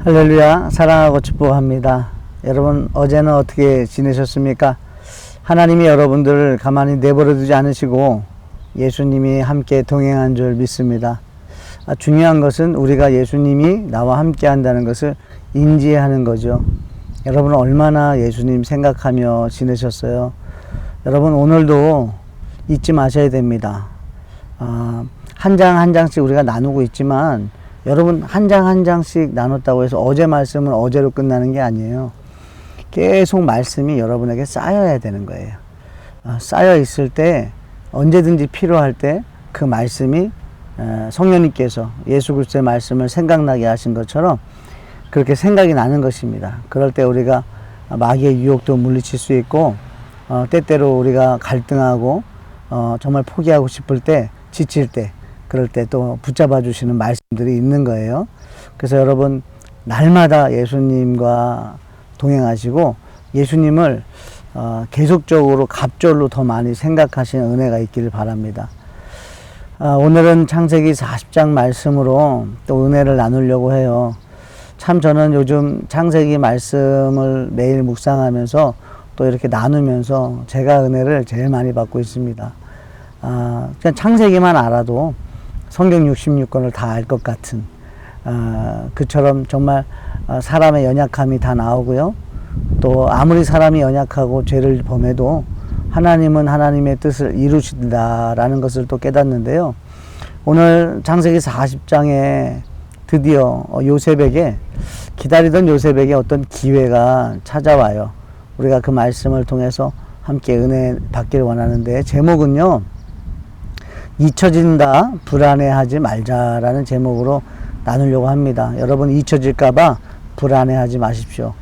할렐루야, 사랑하고 축복합니다. 여러분, 어제는 어떻게 지내셨습니까? 하나님이 여러분들을 가만히 내버려 두지 않으시고 예수님이 함께 동행한 줄 믿습니다. 중요한 것은 우리가 예수님이 나와 함께 한다는 것을 인지하는 거죠. 여러분, 얼마나 예수님 생각하며 지내셨어요? 여러분, 오늘도 잊지 마셔야 됩니다. 한 장 한 장씩 우리가 나누고 있지만 여러분, 한 장 한 장씩 나눴다고 해서 어제 말씀은 어제로 끝나는 게 아니에요. 계속 말씀이 여러분에게 쌓여야 되는 거예요. 쌓여 있을 때 언제든지 필요할 때 그 말씀이 성령님께서 예수 그리스도의 말씀을 생각나게 하신 것처럼 그렇게 생각이 나는 것입니다. 그럴 때 우리가 마귀의 유혹도 물리칠 수 있고 때때로 우리가 갈등하고 정말 포기하고 싶을 때, 지칠 때, 그럴 때 또 붙잡아 주시는 말씀들이 있는 거예요. 그래서 여러분, 날마다 예수님과 동행하시고 예수님을 계속적으로 갑절로 더 많이 생각하시는 은혜가 있기를 바랍니다. 오늘은 창세기 40장 말씀으로 또 은혜를 나누려고 해요. 참 저는 요즘 창세기 말씀을 매일 묵상하면서 또 이렇게 나누면서 제가 은혜를 제일 많이 받고 있습니다. 그냥 창세기만 알아도 성경 66권을 다 알 것 같은 그처럼 정말 사람의 연약함이 다 나오고요. 또 아무리 사람이 연약하고 죄를 범해도 하나님은 하나님의 뜻을 이루신다라는 것을 또 깨닫는데요. 오늘 창세기 40장에 드디어 요셉에게, 기다리던 요셉에게 어떤 기회가 찾아와요. 우리가 그 말씀을 통해서 함께 은혜 받기를 원하는데, 제목은요, 잊혀진다 불안해하지 말자라는 제목으로 나누려고 합니다. 여러분, 잊혀질까봐 불안해하지 마십시오.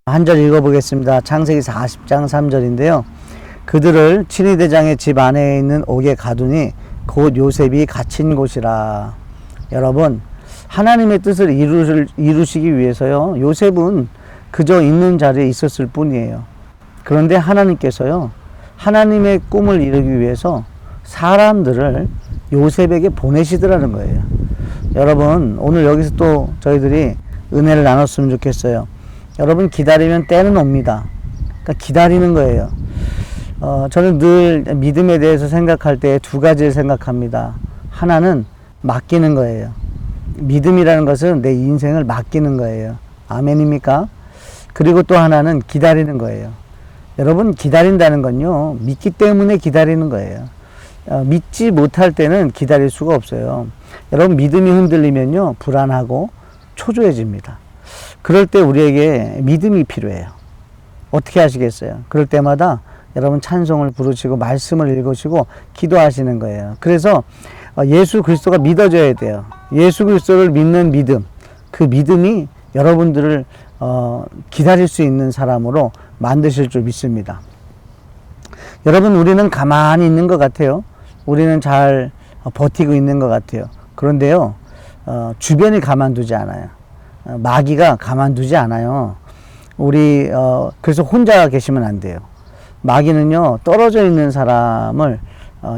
한 절 읽어보겠습니다. 창세기 40장 3절인데요. 그들을 친위대장의 집 안에 있는 옥에 가두니 곧 요셉이 갇힌 곳이라. 여러분, 하나님의 뜻을 이루시기 위해서요, 요셉은 그저 있는 자리에 있었을 뿐이에요. 그런데 하나님께서요, 하나님의 꿈을 이루기 위해서 사람들을 요셉에게 보내시더라는 거예요. 여러분, 오늘 여기서 또 저희들이 은혜를 나눴으면 좋겠어요. 여러분, 기다리면 때는 옵니다. 그러니까 기다리는 거예요. 저는 늘 믿음에 대해서 생각할 때 두 가지를 생각합니다. 하나는 맡기는 거예요. 믿음이라는 것은 내 인생을 맡기는 거예요. 아멘입니까? 그리고 또 하나는 기다리는 거예요. 여러분, 기다린다는 건요, 믿기 때문에 기다리는 거예요. 믿지 못할 때는 기다릴 수가 없어요. 여러분, 믿음이 흔들리면요, 불안하고 초조해집니다. 그럴 때 우리에게 믿음이 필요해요. 어떻게 하시겠어요? 그럴 때마다 여러분 찬송을 부르시고 말씀을 읽으시고 기도하시는 거예요. 그래서 예수 그리스도가 믿어져야 돼요. 예수 그리스도를 믿는 믿음, 그 믿음이 여러분들을 기다릴 수 있는 사람으로 만드실 줄 믿습니다. 여러분, 우리는 가만히 있는 것 같아요. 우리는 잘 버티고 있는 것 같아요. 그런데요, 주변이 가만두지 않아요. 마귀가 가만두지 않아요. 그래서 혼자 계시면 안 돼요. 마귀는요, 떨어져 있는 사람을,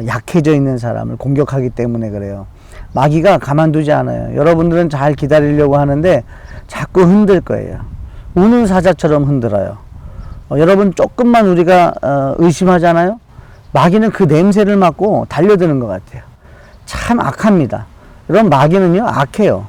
약해져 있는 사람을 공격하기 때문에 그래요. 마귀가 가만두지 않아요. 여러분들은 잘 기다리려고 하는데 자꾸 흔들 거예요. 우는 사자처럼 흔들어요. 여러분, 조금만 우리가 의심하잖아요. 마귀는 그 냄새를 맡고 달려드는 것 같아요. 참 악합니다. 여러분, 마귀는요, 악해요.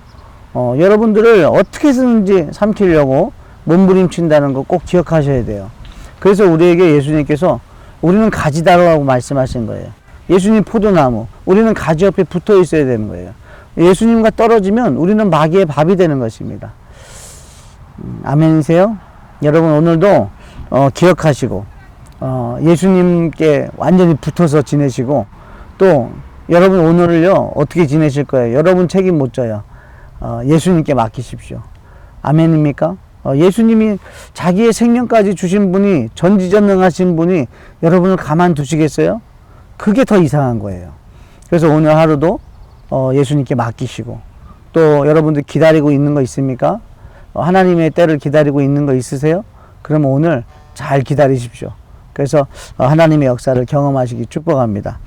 여러분들을 어떻게 해서든지 삼키려고 몸부림친다는 거 꼭 기억하셔야 돼요. 그래서 우리에게 예수님께서, 우리는 가지다라고 말씀하신 거예요. 예수님 포도나무, 우리는 가지 옆에 붙어 있어야 되는 거예요. 예수님과 떨어지면 우리는 마귀의 밥이 되는 것입니다. 아멘이세요? 여러분, 오늘도 기억하시고 예수님께 완전히 붙어서 지내시고, 또 여러분 오늘을요, 어떻게 지내실 거예요? 여러분 책임 못 져요. 예수님께 맡기십시오. 아멘입니까? 예수님이 자기의 생명까지 주신 분이, 전지전능하신 분이 여러분을 가만두시겠어요? 그게 더 이상한 거예요. 그래서 오늘 하루도 예수님께 맡기시고, 또 여러분들 기다리고 있는 거 있습니까? 하나님의 때를 기다리고 있는 거 있으세요? 그러면 오늘 잘 기다리십시오. 그래서 하나님의 역사를 경험하시기 축복합니다.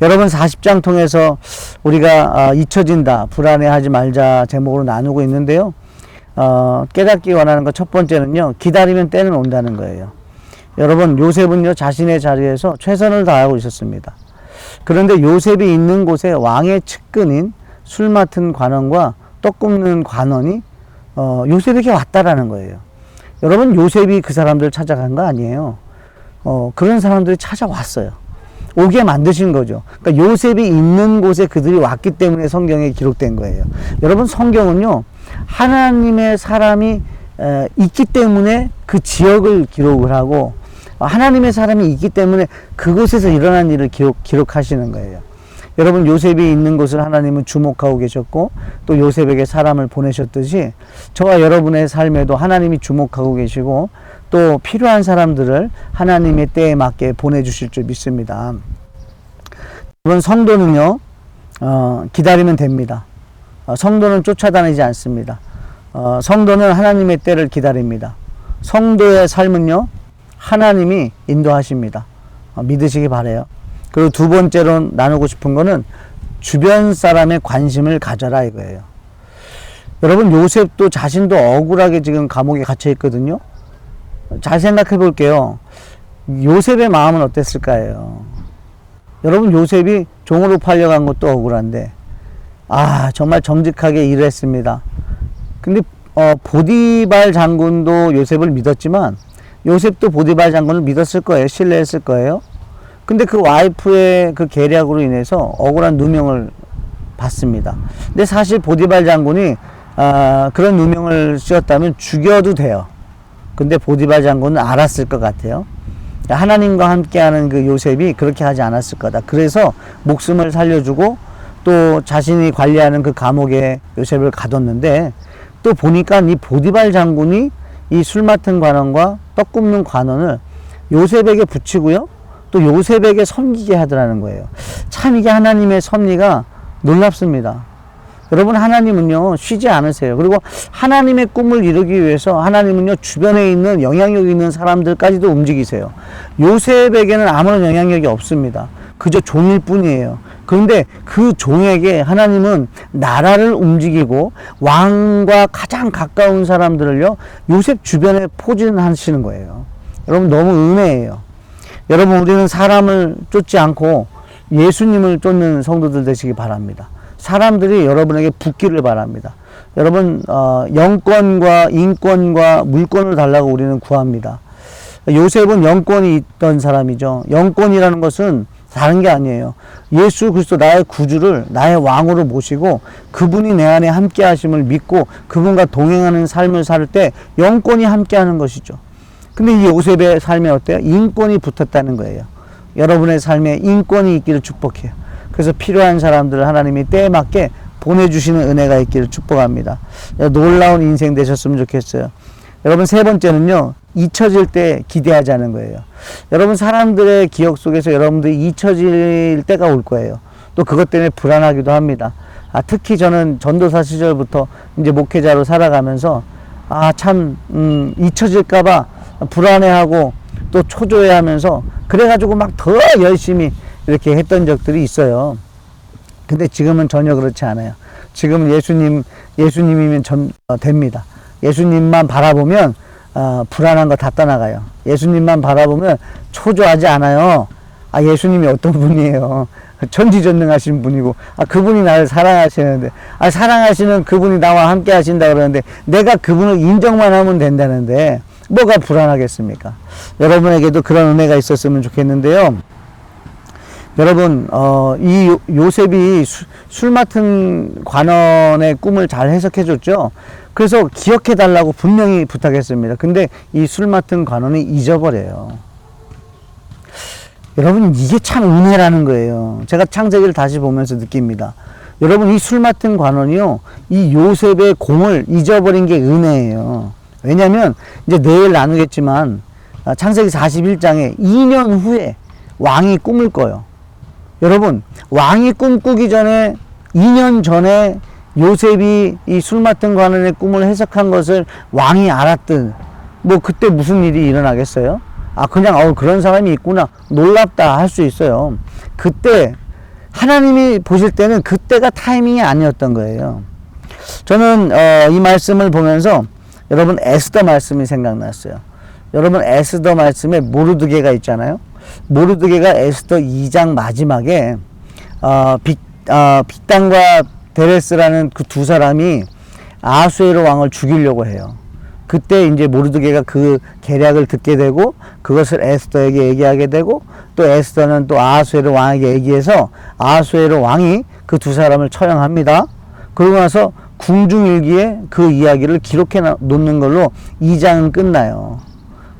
여러분, 40장 통해서 우리가 잊혀진다 불안해하지 말자 제목으로 나누고 있는데요. 깨닫기 원하는 것 첫 번째는요, 기다리면 때는 온다는 거예요. 여러분, 요셉은요, 자신의 자리에서 최선을 다하고 있었습니다. 그런데 요셉이 있는 곳에 왕의 측근인 술 맡은 관원과 떡 굽는 관원이 요셉에게 왔다라는 거예요. 여러분, 요셉이 그 사람들을 찾아간 거 아니에요. 그런 사람들이 찾아왔어요. 오게 만드신 거죠. 그러니까 요셉이 있는 곳에 그들이 왔기 때문에 성경에 기록된 거예요. 여러분, 성경은요, 하나님의 사람이 있기 때문에 그 지역을 기록을 하고, 하나님의 사람이 있기 때문에 그곳에서 일어난 일을 기록하시는 거예요. 여러분, 요셉이 있는 곳을 하나님은 주목하고 계셨고, 또 요셉에게 사람을 보내셨듯이 저와 여러분의 삶에도 하나님이 주목하고 계시고, 또 필요한 사람들을 하나님의 때에 맞게 보내주실 줄 믿습니다. 여러분, 성도는요, 기다리면 됩니다. 성도는 쫓아다니지 않습니다. 성도는 하나님의 때를 기다립니다. 성도의 삶은요, 하나님이 인도하십니다. 믿으시기 바라요. 그리고 두 번째로 나누고 싶은 거는 주변 사람의 관심을 가져라 이거예요. 여러분, 요셉도 자신도 억울하게 지금 감옥에 갇혀 있거든요. 잘 생각해 볼게요. 요셉의 마음은 어땠을까요? 여러분, 요셉이 종으로 팔려간 것도 억울한데, 정말 정직하게 일을 했습니다. 근데 보디발 장군도 요셉을 믿었지만 요셉도 보디발 장군을 믿었을 거예요. 신뢰했을 거예요. 근데 그 와이프의 그 계략으로 인해서 억울한 누명을 받습니다. 근데 사실 보디발 장군이 그런 누명을 씌웠다면 죽여도 돼요. 근데 보디발 장군은 알았을 것 같아요. 하나님과 함께하는 그 요셉이 그렇게 하지 않았을 거다. 그래서 목숨을 살려주고 또 자신이 관리하는 그 감옥에 요셉을 가뒀는데, 또 보니까 이 보디발 장군이 이 술 맡은 관원과 떡 굽는 관원을 요셉에게 붙이고요, 또 요셉에게 섬기게 하더라는 거예요. 참 이게 하나님의 섭리가 놀랍습니다. 여러분, 하나님은요, 쉬지 않으세요. 그리고 하나님의 꿈을 이루기 위해서 하나님은요, 주변에 있는 영향력 있는 사람들까지도 움직이세요. 요셉에게는 아무런 영향력이 없습니다. 그저 종일 뿐이에요. 그런데 그 종에게 하나님은 나라를 움직이고 왕과 가장 가까운 사람들을요, 요셉 주변에 포진하시는 거예요. 여러분, 너무 은혜예요. 여러분, 우리는 사람을 쫓지 않고 예수님을 쫓는 성도들 되시기 바랍니다. 사람들이 여러분에게 붙기를 바랍니다. 여러분, 영권과 인권과 물권을 달라고 우리는 구합니다. 요셉은 영권이 있던 사람이죠. 영권이라는 것은 다른 게 아니에요. 예수 그리스도 나의 구주를 나의 왕으로 모시고 그분이 내 안에 함께 하심을 믿고 그분과 동행하는 삶을 살 때 영권이 함께 하는 것이죠. 근데 이 요셉의 삶에 어때요? 인권이 붙었다는 거예요. 여러분의 삶에 인권이 있기를 축복해요. 그래서 필요한 사람들을 하나님이 때에 맞게 보내주시는 은혜가 있기를 축복합니다. 놀라운 인생 되셨으면 좋겠어요. 여러분, 세 번째는요, 잊혀질 때 기대하자는 거예요. 여러분, 사람들의 기억 속에서 여러분들이 잊혀질 때가 올 거예요. 또 그것 때문에 불안하기도 합니다. 특히 저는 전도사 시절부터 이제 목회자로 살아가면서 참 잊혀질까봐 불안해하고 또 초조해하면서 그래가지고 막 더 열심히 이렇게 했던 적들이 있어요. 근데 지금은 전혀 그렇지 않아요. 지금은 예수님이면 됩니다. 예수님만 바라보면 불안한 거 다 떠나가요. 예수님만 바라보면 초조하지 않아요. 예수님이 어떤 분이에요? 전지전능하신 분이고, 그분이 나를 사랑하시는데, 사랑하시는 그분이 나와 함께 하신다 그러는데, 내가 그분을 인정만 하면 된다는데, 뭐가 불안하겠습니까? 여러분에게도 그런 은혜가 있었으면 좋겠는데요. 여러분, 이 요셉이 술 맡은 관원의 꿈을 잘 해석해 줬죠. 그래서 기억해 달라고 분명히 부탁했습니다. 근데 이 술 맡은 관원이 잊어버려요. 여러분, 이게 참 은혜라는 거예요. 제가 창세기를 다시 보면서 느낍니다. 여러분, 이 술 맡은 관원이요, 이 요셉의 공을 잊어버린 게 은혜예요. 왜냐면 이제 내일 나누겠지만 창세기 41장에 2년 후에 왕이 꿈을 꿔요. 여러분, 왕이 꿈꾸기 전에 2년 전에 요셉이 이 술 맡은 관원의 꿈을 해석한 것을 왕이 알았든 뭐 그때 무슨 일이 일어나겠어요? 그냥 그런 사람이 있구나, 놀랍다 할 수 있어요. 그때 하나님이 보실 때는 그때가 타이밍이 아니었던 거예요. 저는 이 말씀을 보면서 여러분 에스더 말씀이 생각났어요. 여러분 에스더 말씀에 모르드게가 있잖아요. 모르드게가 에스더 2장 마지막에 빅단과 데레스라는 그 두 사람이 아하수에로 왕을 죽이려고 해요. 그때 이제 모르드게가 그 계략을 듣게 되고 그것을 에스더에게 얘기하게 되고 또 에스더는 또 아하수에로 왕에게 얘기해서 아하수에로 왕이 그 두 사람을 처형합니다. 그러고 나서 궁중일기에 그 이야기를 기록해 놓는 걸로 2장은 끝나요.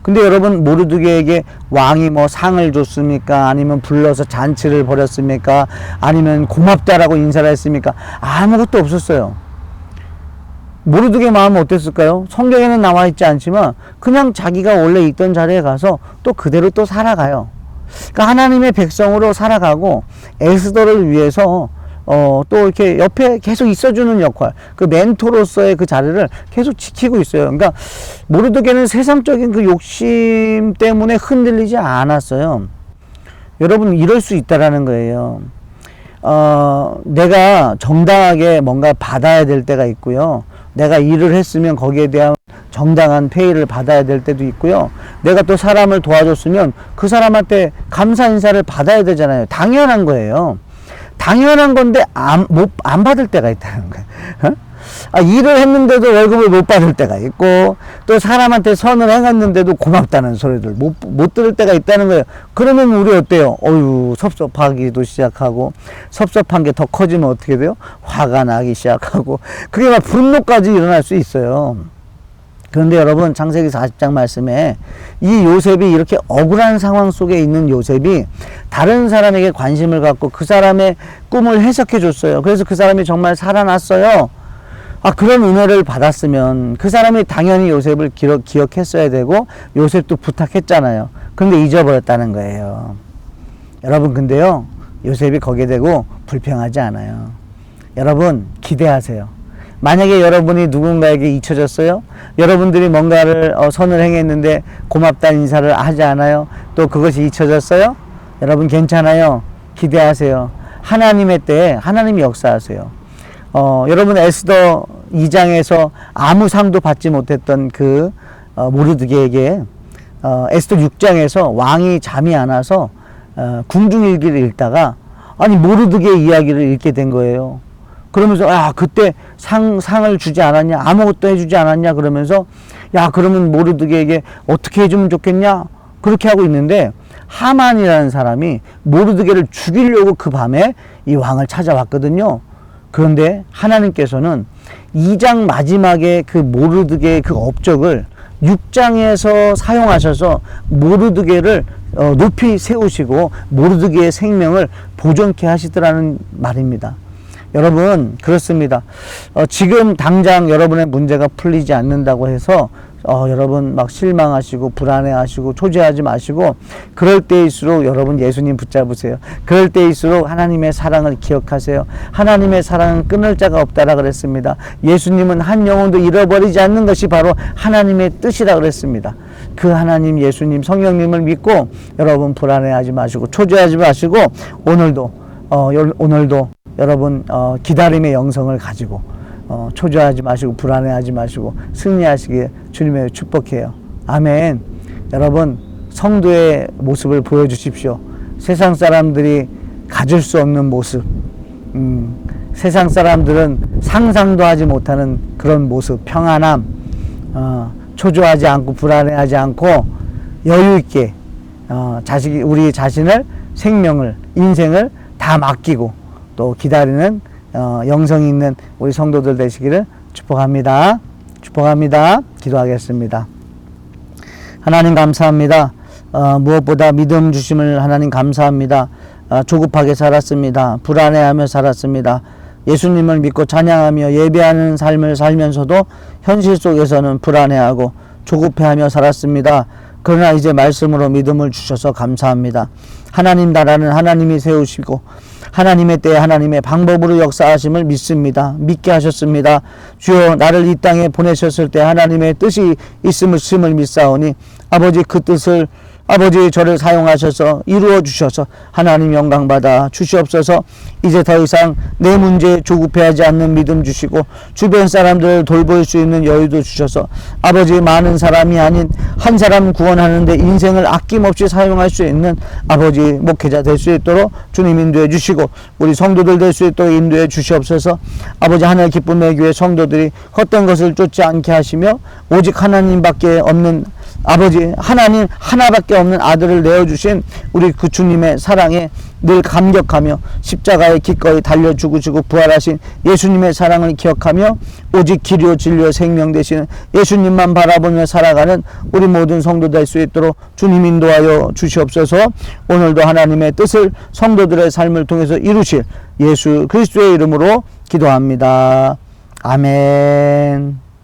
근데 여러분 모르드게에게 왕이 뭐 상을 줬습니까? 아니면 불러서 잔치를 벌였습니까? 아니면 고맙다라고 인사를 했습니까? 아무것도 없었어요. 모르드게 마음은 어땠을까요? 성경에는 나와 있지 않지만 그냥 자기가 원래 있던 자리에 가서 또 그대로 또 살아가요. 그러니까 하나님의 백성으로 살아가고 에스더를 위해서 또 이렇게 옆에 계속 있어주는 역할, 그 멘토로서의 그 자리를 계속 지키고 있어요. 그러니까 모르드게는 세상적인 그 욕심 때문에 흔들리지 않았어요. 여러분 이럴 수 있다라는 거예요. 내가 정당하게 뭔가 받아야 될 때가 있고요. 내가 일을 했으면 거기에 대한 정당한 페이를 받아야 될 때도 있고요. 내가 또 사람을 도와줬으면 그 사람한테 감사 인사를 받아야 되잖아요. 당연한 거예요. 당연한 건데 안 받을 때가 있다는 거예요. 일을 했는데도 월급을 못 받을 때가 있고 또 사람한테 선을 행했는데도 고맙다는 소리를 못 들을 때가 있다는 거예요. 그러면 우리 어때요? 섭섭하기도 시작하고 섭섭한 게 더 커지면 어떻게 돼요? 화가 나기 시작하고 그게 막 분노까지 일어날 수 있어요. 그런데 여러분 창세기 40장 말씀에 이 요셉이 이렇게 억울한 상황 속에 있는 요셉이 다른 사람에게 관심을 갖고 그 사람의 꿈을 해석해 줬어요. 그래서 그 사람이 정말 살아났어요. 그런 은혜를 받았으면 그 사람이 당연히 요셉을 기억했어야 되고 요셉도 부탁했잖아요. 그런데 잊어버렸다는 거예요. 여러분 근데요 요셉이 거기에 대고 불평하지 않아요. 여러분 기대하세요. 만약에 여러분이 누군가에게 잊혀졌어요? 여러분들이 뭔가를 선을 행했는데 고맙다는 인사를 하지 않아요? 또 그것이 잊혀졌어요? 여러분 괜찮아요. 기대하세요. 하나님의 때에 하나님이 역사하세요. 여러분 에스더 2장에서 아무 상도 받지 못했던 그 모르드게에게 에스더 6장에서 왕이 잠이 안 와서 궁중일기를 읽다가 모르드게의 이야기를 읽게 된 거예요. 그러면서 그때 상을 주지 않았냐, 아무것도 해주지 않았냐 그러면서 그러면 모르드게에게 어떻게 해주면 좋겠냐 그렇게 하고 있는데 하만이라는 사람이 모르드게를 죽이려고 그 밤에 이 왕을 찾아왔거든요. 그런데 하나님께서는 2장 마지막에 그 모르드게의 그 업적을 6장에서 사용하셔서 모르드게를 높이 세우시고 모르드게의 생명을 보존케 하시더라는 말입니다. 여러분 그렇습니다. 지금 당장 여러분의 문제가 풀리지 않는다고 해서 여러분 막 실망하시고 불안해하시고 초조하지 마시고 그럴 때일수록 여러분 예수님 붙잡으세요. 그럴 때일수록 하나님의 사랑을 기억하세요. 하나님의 사랑은 끊을 자가 없다라 그랬습니다. 예수님은 한 영혼도 잃어버리지 않는 것이 바로 하나님의 뜻이라 그랬습니다. 그 하나님 예수님 성령님을 믿고 여러분 불안해하지 마시고 초조하지 마시고 오늘도 여러분 기다림의 영성을 가지고 초조하지 마시고 불안해하지 마시고 승리하시기에 주님의 축복해요. 아멘. 여러분 성도의 모습을 보여주십시오. 세상 사람들이 가질 수 없는 모습, 세상 사람들은 상상도 하지 못하는 그런 모습, 평안함, 초조하지 않고 불안해하지 않고 여유 있게 우리 자신을 생명을 인생을 다 맡기고 또 기다리는 영성이 있는 우리 성도들 되시기를 축복합니다. 기도하겠습니다. 하나님 감사합니다. 무엇보다 믿음 주심을 하나님 감사합니다. 조급하게 살았습니다. 불안해하며 살았습니다. 예수님을 믿고 찬양하며 예배하는 삶을 살면서도 현실 속에서는 불안해하고 조급해하며 살았습니다. 그러나 이제 말씀으로 믿음을 주셔서 감사합니다. 하나님 나라는 하나님이 세우시고 하나님의 때에 하나님의 방법으로 역사하심을 믿습니다. 믿게 하셨습니다. 주여 나를 이 땅에 보내셨을 때 하나님의 뜻이 있음을 믿사오니 아버지 그 뜻을 아버지, 저를 사용하셔서 이루어 주셔서 하나님 영광 받아 주시옵소서. 이제 더 이상 내 문제에 조급해하지 않는 믿음 주시고 주변 사람들을 돌볼 수 있는 여유도 주셔서 아버지, 많은 사람이 아닌 한 사람 구원하는데 인생을 아낌없이 사용할 수 있는 아버지 목회자 될 수 있도록 주님 인도해 주시고 우리 성도들 될 수 있도록 인도해 주시옵소서. 아버지, 하늘 기쁨의 교회 성도들이 헛된 것을 쫓지 않게 하시며 오직 하나님밖에 없는 아버지, 하나님 하나밖에 없는 아들을 내어주신 우리 그 주님의 사랑에 늘 감격하며 십자가에 기꺼이 달려 죽으시고 부활하신 예수님의 사랑을 기억하며 오직 길이요 진리요 생명 되시는 예수님만 바라보며 살아가는 우리 모든 성도 될 수 있도록 주님 인도하여 주시옵소서. 오늘도 하나님의 뜻을 성도들의 삶을 통해서 이루실 예수 그리스도의 이름으로 기도합니다. 아멘.